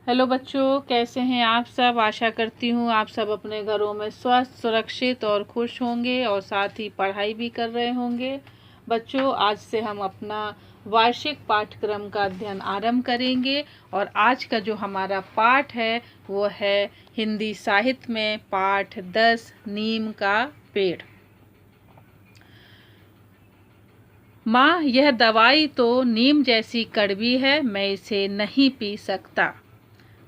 Hello बच्चों, कैसे हैं आप सब। आशा करती हूँ आप सब अपने घरों में स्वस्थ, सुरक्षित और खुश होंगे और साथ ही पढ़ाई भी कर रहे होंगे। बच्चों, आज से हम अपना वार्षिक पाठ्यक्रम का अध्ययन आरंभ करेंगे और आज का जो हमारा पाठ है वो है हिंदी साहित्य में पाठ 10 नीम का पेड़। माँ, यह दवाई तो नीम जैसी कड़वी है, मैं इसे नहीं पी सकता।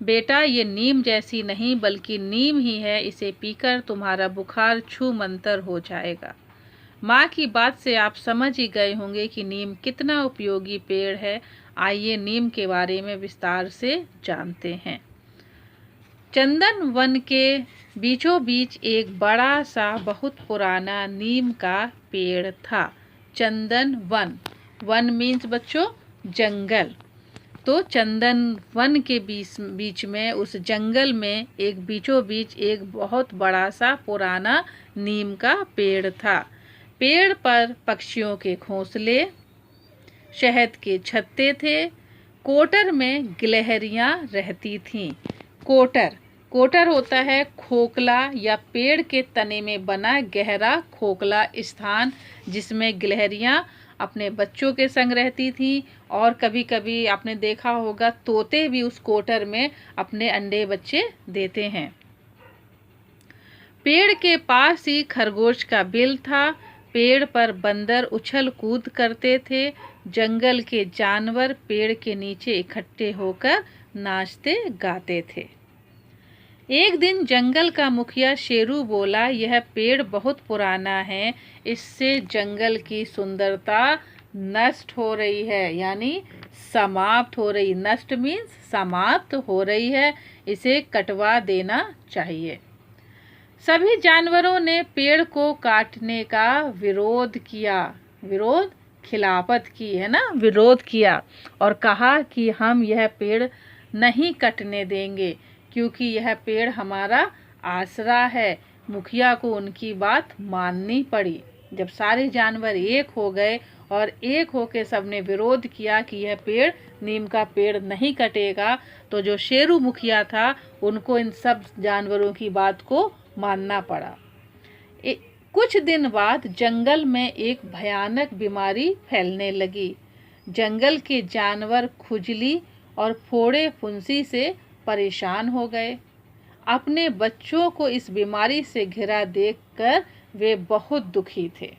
बेटा, ये नीम जैसी नहीं बल्कि नीम ही है, इसे पीकर तुम्हारा बुखार छूमंतर हो जाएगा। माँ की बात से आप समझ ही गए होंगे कि नीम कितना उपयोगी पेड़ है। आइए नीम के बारे में विस्तार से जानते हैं। चंदन वन के बीचों बीच एक बड़ा सा बहुत पुराना नीम का पेड़ था। चंदन वन, वन मीन्स बच्चों जंगल। तो चंदन वन के बीच में, उस जंगल में एक बीचों बीच एक बहुत बड़ा सा पुराना नीम का पेड़ था। पेड़ पर पक्षियों के घोंसले, शहद के छत्ते थे। कोटर में गिलहरियां रहती थीं। कोटर कोटर होता है खोखला या पेड़ के तने में बना गहरा खोखला स्थान, जिसमें गिलहरियां अपने बच्चों के संग रहती थीं और कभी कभी आपने देखा होगा तोते भी उस कोटर में अपने अंडे बच्चे देते हैं। पेड़ के पास ही खरगोश का बिल था। पेड़ पर बंदर उछल कूद करते थे। जंगल के जानवर पेड़ के नीचे इकट्ठे होकर नाचते गाते थे। एक दिन जंगल का मुखिया शेरू बोला, यह पेड़ बहुत पुराना है, इससे जंगल की सुंदरता नष्ट हो रही है, यानी समाप्त हो रही। नष्ट मीन्स समाप्त हो रही है, इसे कटवा देना चाहिए। सभी जानवरों ने पेड़ को काटने का विरोध किया। विरोध, खिलाफत की है ना, विरोध किया और कहा कि हम यह पेड़ नहीं कटने देंगे, क्योंकि यह पेड़ हमारा आसरा है। मुखिया को उनकी बात माननी पड़ी। जब सारे जानवर एक हो गए और एक होकर सबने विरोध किया कि यह पेड़, नीम का पेड़ नहीं कटेगा, तो जो शेरू मुखिया था उनको इन सब जानवरों की बात को मानना पड़ा। कुछ दिन बाद जंगल में एक भयानक बीमारी फैलने लगी। जंगल के जानवर खुजली और फोड़े फुंसी से परेशान हो गए। अपने बच्चों को इस बीमारी से घिरा देखकर वे बहुत दुखी थे।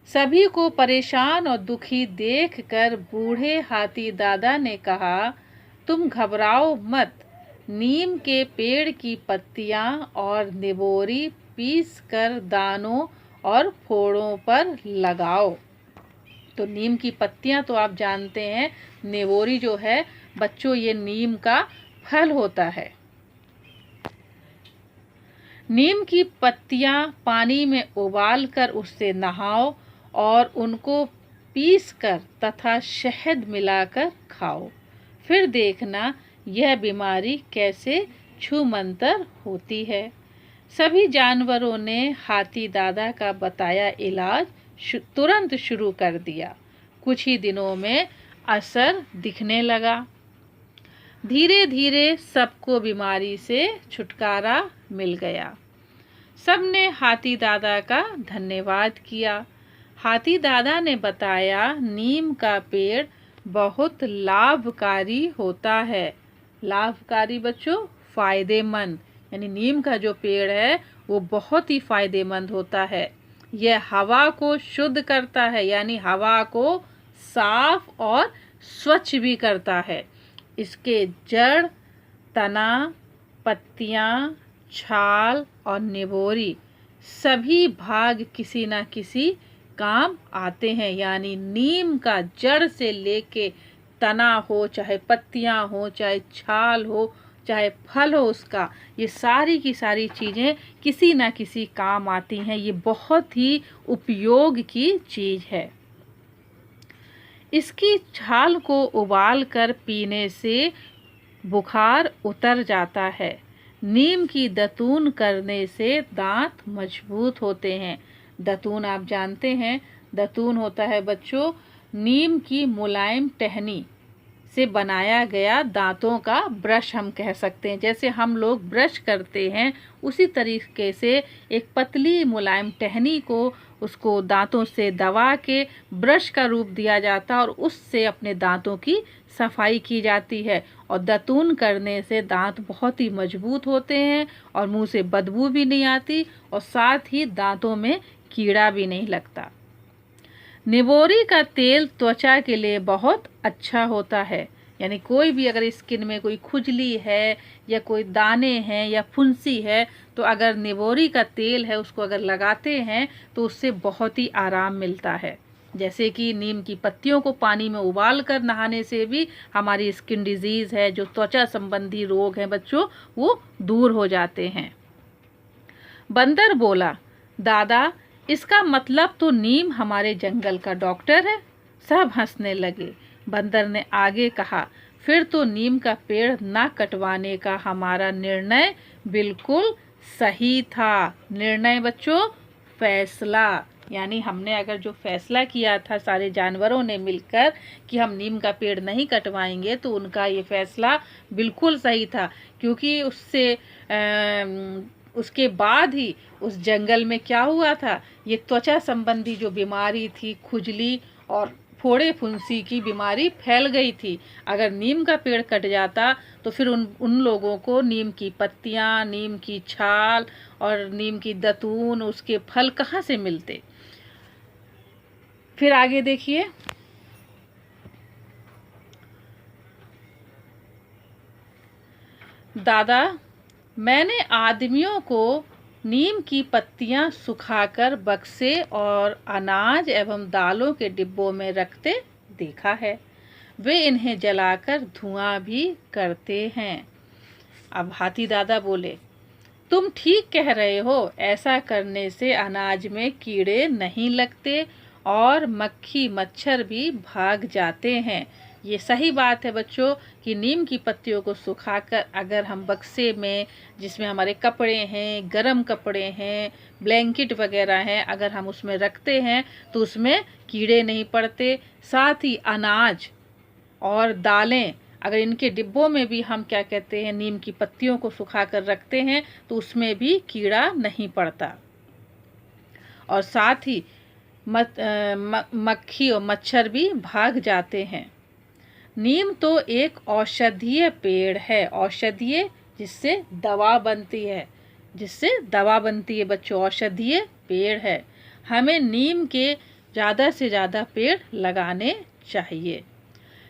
सभी को परेशान और दुखी देखकर बूढ़े हाथी दादा ने कहा, तुम घबराओ मत, नीम के पेड़ की पत्तियां और निबोरी पीस कर दानों और फोड़ों पर लगाओ। तो नीम की पत्तियां तो आप जानते हैं, निबोरी जो है बच्चों ये नीम का फल होता है। नीम की पत्तियां पानी में उबाल कर उससे नहाओ और उनको पीसकर तथा शहद मिलाकर खाओ। फिर देखना यह बीमारी कैसे छूमंतर होती है। सभी जानवरों ने हाथी दादा का बताया इलाज तुरंत शुरू कर दिया। कुछ ही दिनों में असर दिखने लगा। धीरे धीरे सबको बीमारी से छुटकारा मिल गया। सबने हाथी दादा का धन्यवाद किया। हाथी दादा ने बताया, नीम का पेड़ बहुत लाभकारी होता है। लाभकारी बच्चों, फायदेमंद, यानी नीम का जो पेड़ है वो बहुत ही फायदेमंद होता है। यह हवा को शुद्ध करता है, यानी हवा को साफ और स्वच्छ भी करता है। इसके जड़, तना, पत्तियां, छाल और निबोरी सभी भाग किसी न किसी काम आते हैं। यानी नीम का जड़ से लेके तना हो, चाहे पत्तियां हो, चाहे छाल हो, चाहे फल हो उसका, ये सारी की सारी चीज़ें किसी न किसी काम आती हैं। ये बहुत ही उपयोग की चीज़ है। इसकी छाल को उबाल कर पीने से बुखार उतर जाता है। नीम की दतून करने से दांत मजबूत होते हैं। दतून आप जानते हैं, दतून होता है बच्चों नीम की मुलायम टहनी, से बनाया गया दांतों का ब्रश हम कह सकते हैं। जैसे हम लोग ब्रश करते हैं उसी तरीके से एक पतली मुलायम टहनी को उसको दांतों से दबा के ब्रश का रूप दिया जाता है और उससे अपने दांतों की सफाई की जाती है। और दातून करने से दांत बहुत ही मजबूत होते हैं और मुंह से बदबू भी नहीं आती और साथ ही दांतों में कीड़ा भी नहीं लगता। निबोरी का तेल त्वचा के लिए बहुत अच्छा होता है। यानी कोई भी अगर स्किन में कोई खुजली है या कोई दाने हैं या फुंसी है तो अगर निबोरी का तेल है उसको अगर लगाते हैं तो उससे बहुत ही आराम मिलता है। जैसे कि नीम की पत्तियों को पानी में उबाल कर नहाने से भी हमारी स्किन डिजीज़ है, जो त्वचा संबंधी रोग हैं बच्चों, वो दूर हो जाते हैं। बंदर बोला, दादा इसका मतलब तो नीम हमारे जंगल का डॉक्टर है। सब हंसने लगे। बंदर ने आगे कहा, फिर तो नीम का पेड़ ना कटवाने का हमारा निर्णय बिल्कुल सही था। निर्णय बच्चों, फैसला। यानी हमने अगर जो फैसला किया था सारे जानवरों ने मिलकर कि हम नीम का पेड़ नहीं कटवाएंगे तो उनका ये फैसला बिल्कुल सही था, क्योंकि उसके बाद ही उस जंगल में क्या हुआ था, ये त्वचा संबंधी जो बीमारी थी, खुजली और फोड़े फुंसी की बीमारी फैल गई थी। अगर नीम का पेड़ कट जाता तो फिर उन लोगों को नीम की पत्तियां, नीम की छाल और नीम की दतून, उसके फल कहाँ से मिलते। फिर आगे देखिए, दादा मैंने आदमियों को नीम की पत्तियां सुखाकर बक्से और अनाज एवं दालों के डिब्बों में रखते देखा है। वे इन्हें जलाकर धुआं भी करते हैं। अब हाथी दादा बोले, तुम ठीक कह रहे हो, ऐसा करने से अनाज में कीड़े नहीं लगते और मक्खी मच्छर भी भाग जाते हैं। ये सही बात है बच्चों कि नीम की पत्तियों को सुखाकर अगर हम बक्से में, जिसमें हमारे कपड़े हैं, गरम कपड़े हैं, ब्लैंकेट वगैरह हैं, अगर हम उसमें रखते हैं तो उसमें कीड़े नहीं पड़ते। साथ ही अनाज और दालें, अगर इनके डिब्बों में भी हम क्या कहते हैं, नीम की पत्तियों को सुखाकर रखते हैं तो उसमें भी कीड़ा नहीं पड़ता। और साथ ही मक्खी और मच्छर भी भाग जाते हैं। नीम तो एक औषधीय पेड़ है। औषधीय जिससे दवा बनती है, बच्चों, औषधीय पेड़ है। हमें नीम के ज़्यादा से ज़्यादा पेड़ लगाने चाहिए।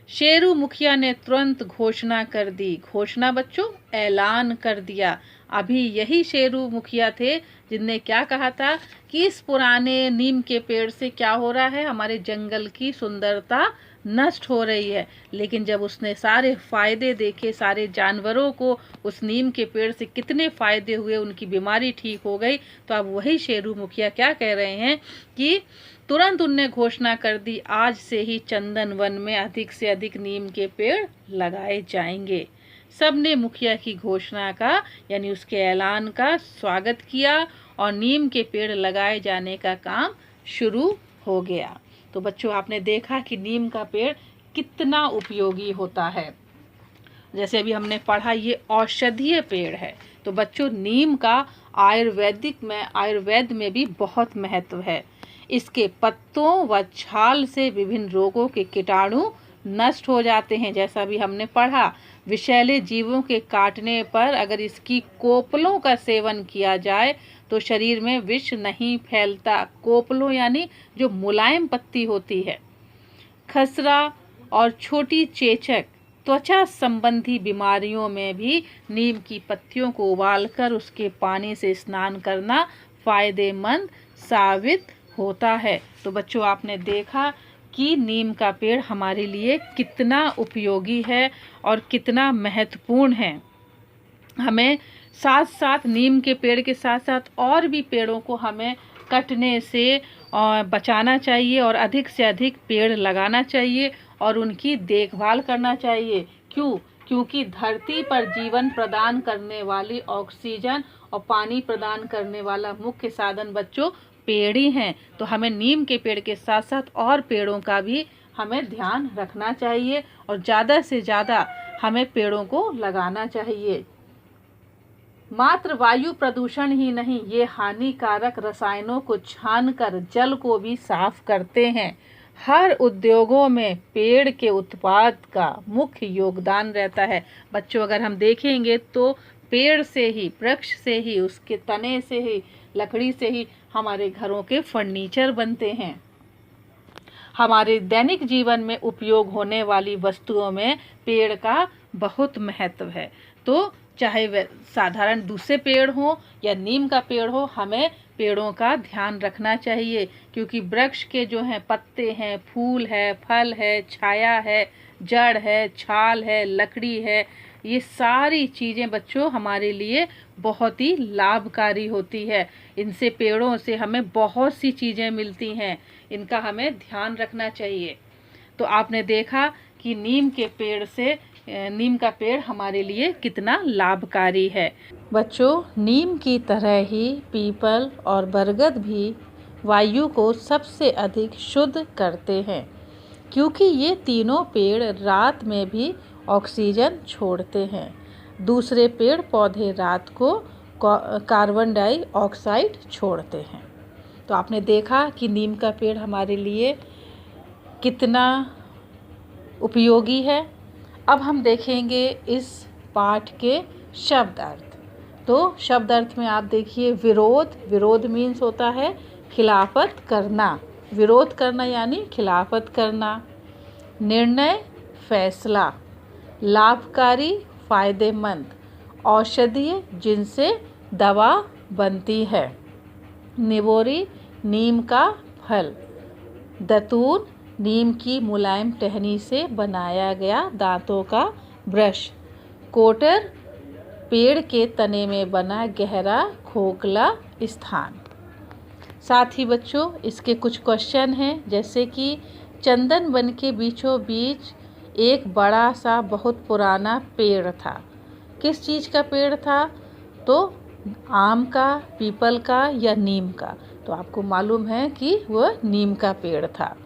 शेरू मुखिया ने तुरंत घोषणा कर दी। घोषणा बच्चों, ऐलान कर दिया। अभी यही शेरू मुखिया थे जिनने क्या कहा था कि इस पुराने नीम के पेड़ से क्या हो रहा है, हमारे जंगल की सुंदरता नष्ट हो रही है। लेकिन जब उसने सारे फायदे देखे, सारे जानवरों को उस नीम के पेड़ से कितने फायदे हुए, उनकी बीमारी ठीक हो गई, तो अब वही शेरू मुखिया क्या कह रहे हैं कि तुरंत उनने घोषणा कर दी, आज से ही चंदन वन में अधिक से अधिक नीम के पेड़ लगाए जाएंगे। सबने मुखिया की घोषणा का, यानी उसके ऐलान का स्वागत किया और नीम के पेड़ लगाए जाने का काम शुरू हो गया। तो बच्चों, आपने देखा कि नीम का पेड़ कितना उपयोगी होता है। जैसे अभी हमने पढ़ा, ये औषधीय पेड़ है। तो बच्चों, नीम का आयुर्वेद में भी बहुत महत्व है। इसके पत्तों व छाल से विभिन्न रोगों के कीटाणु नष्ट हो जाते हैं। जैसा भी हमने पढ़ा, विषैले जीवों के काटने पर अगर इसकी कोपलों का सेवन किया जाए तो शरीर में विष नहीं फैलता। कोपलों यानी जो मुलायम पत्ती होती है। खसरा और छोटी चेचक, त्वचा संबंधी बीमारियों में भी नीम की पत्तियों को उबालकर उसके पानी से स्नान करना फायदेमंद साबित होता है। तो बच्चों, आपने देखा कि नीम का पेड़ हमारे लिए कितना उपयोगी है और कितना महत्वपूर्ण है। हमें साथ साथ नीम के पेड़ के साथ साथ और भी पेड़ों को हमें कटने से बचाना चाहिए और अधिक से अधिक पेड़ लगाना चाहिए और उनकी देखभाल करना चाहिए। क्योंकि धरती पर जीवन प्रदान करने वाली ऑक्सीजन और पानी प्रदान करने वाला मुख्य साधन बच्चों पेड़ ही हैं। तो हमें नीम के पेड़ के साथ साथ और पेड़ों का भी हमें ध्यान रखना चाहिए और ज़्यादा से ज़्यादा हमें पेड़ों को लगाना चाहिए। मात्र वायु प्रदूषण ही नहीं, ये हानिकारक रसायनों को छानकर जल को भी साफ करते हैं। हर उद्योगों में पेड़ के उत्पाद का मुख्य योगदान रहता है। बच्चों, अगर हम देखेंगे तो पेड़ से ही, वृक्ष से ही, उसके तने से ही, लकड़ी से ही हमारे घरों के फर्नीचर बनते हैं। हमारे दैनिक जीवन में उपयोग होने वाली वस्तुओं में पेड़ का बहुत महत्व है। तो चाहे वह साधारण दूसरे पेड़ हो या नीम का पेड़ हो, हमें पेड़ों का ध्यान रखना चाहिए, क्योंकि वृक्ष के जो हैं पत्ते हैं, फूल है, फल है, छाया है, जड़ है, छाल है, लकड़ी है, ये सारी चीज़ें बच्चों हमारे लिए बहुत ही लाभकारी होती है। इनसे, पेड़ों से हमें बहुत सी चीज़ें मिलती हैं, इनका हमें ध्यान रखना चाहिए। तो आपने देखा कि नीम का पेड़ हमारे लिए कितना लाभकारी है। बच्चों, नीम की तरह ही पीपल और बरगद भी वायु को सबसे अधिक शुद्ध करते हैं, क्योंकि ये तीनों पेड़ रात में भी ऑक्सीजन छोड़ते हैं। दूसरे पेड़ पौधे रात को कार्बन डाइऑक्साइड छोड़ते हैं। तो आपने देखा कि नीम का पेड़ हमारे लिए कितना उपयोगी है। अब हम देखेंगे इस पाठ के शब्द अर्थ। तो शब्द अर्थ में आप देखिए, विरोध मीन्स होता है खिलाफत करना, विरोध करना यानी खिलाफत करना। निर्णय, फैसला। लाभकारी, फायदेमंद। औषधीय, जिनसे दवा बनती है। निबोरी, नीम का फल। दतून, नीम की मुलायम टहनी से बनाया गया दांतों का ब्रश। कोटर, पेड़ के तने में बना गहरा खोखला स्थान। साथ ही बच्चों, इसके कुछ क्वेश्चन हैं, जैसे कि चंदन वन के बीचों बीच एक बड़ा सा बहुत पुराना पेड़ था। किस चीज़ का पेड़ था? तो आम का, पीपल का या नीम का? तो आपको मालूम है कि वह नीम का पेड़ था।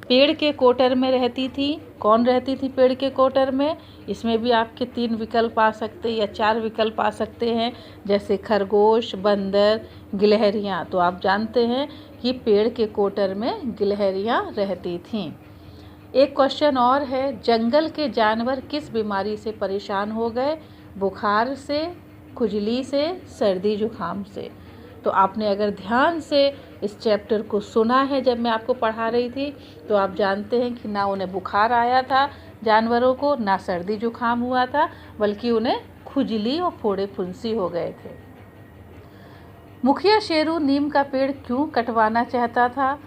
पेड़ के कोटर में रहती थी। कौन रहती थी पेड़ के कोटर में? इसमें भी आपके 3 विकल्प आ सकते या 4 विकल्प आ सकते हैं, जैसे खरगोश, बंदर, गिलहरियाँ। तो आप जानते हैं कि पेड़ के कोटर में गिलहरियाँ रहती थीं। एक क्वेश्चन और है, जंगल के जानवर किस बीमारी से परेशान हो गए? बुखार से, खुजली से, सर्दी जुकाम से। तो आपने अगर ध्यान से इस चैप्टर को सुना है जब मैं आपको पढ़ा रही थी, तो आप जानते हैं कि ना उन्हें बुखार आया था जानवरों को, ना सर्दी जुकाम हुआ था, बल्कि उन्हें खुजली और फोड़े फुंसी हो गए थे। मुखिया शेरू नीम का पेड़ क्यों कटवाना चाहता था?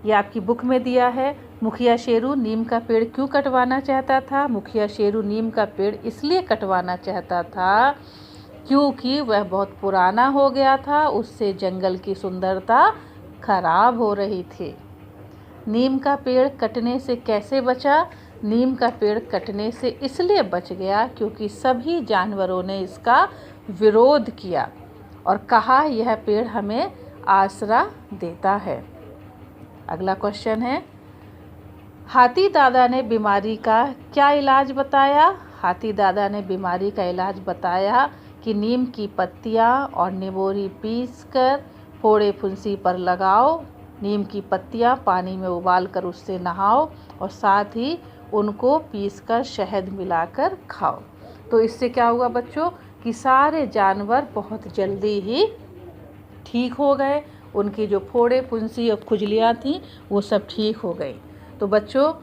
ये आपकी बुक में दिया है। मुखिया शेरू नीम का पेड़ क्यों कटवाना चाहता था? मुखिया शेरू नीम का पेड़ इसलिए कटवाना चाहता था क्योंकि वह बहुत पुराना हो गया था, उससे जंगल की सुंदरता खराब हो रही थी। नीम का पेड़ कटने से कैसे बचा? नीम का पेड़ कटने से इसलिए बच गया क्योंकि सभी जानवरों ने इसका विरोध किया और कहा यह पेड़ हमें आसरा देता है। अगला क्वेश्चन है, हाथी दादा ने बीमारी का क्या इलाज बताया? हाथी दादा ने बीमारी का इलाज बताया कि नीम की पत्तियां और निबोरी पीसकर फोड़े फुंसी पर लगाओ। नीम की पत्तियां पानी में उबालकर उससे नहाओ और साथ ही उनको पीसकर शहद मिलाकर खाओ। तो इससे क्या हुआ बच्चों कि सारे जानवर बहुत जल्दी ही ठीक हो गए। उनकी जो फोड़े फुंसी और खुजलियाँ थीं वो सब ठीक हो गई। तो बच्चों,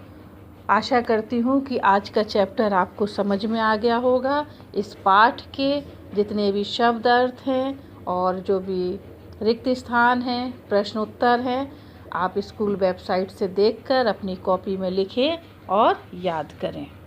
आशा करती हूँ कि आज का चैप्टर आपको समझ में आ गया होगा। इस पाठ के जितने भी शब्द अर्थ हैं और जो भी रिक्त स्थान हैं, प्रश्न उत्तर हैं, आप स्कूल वेबसाइट से देखकर अपनी कॉपी में लिखें और याद करें।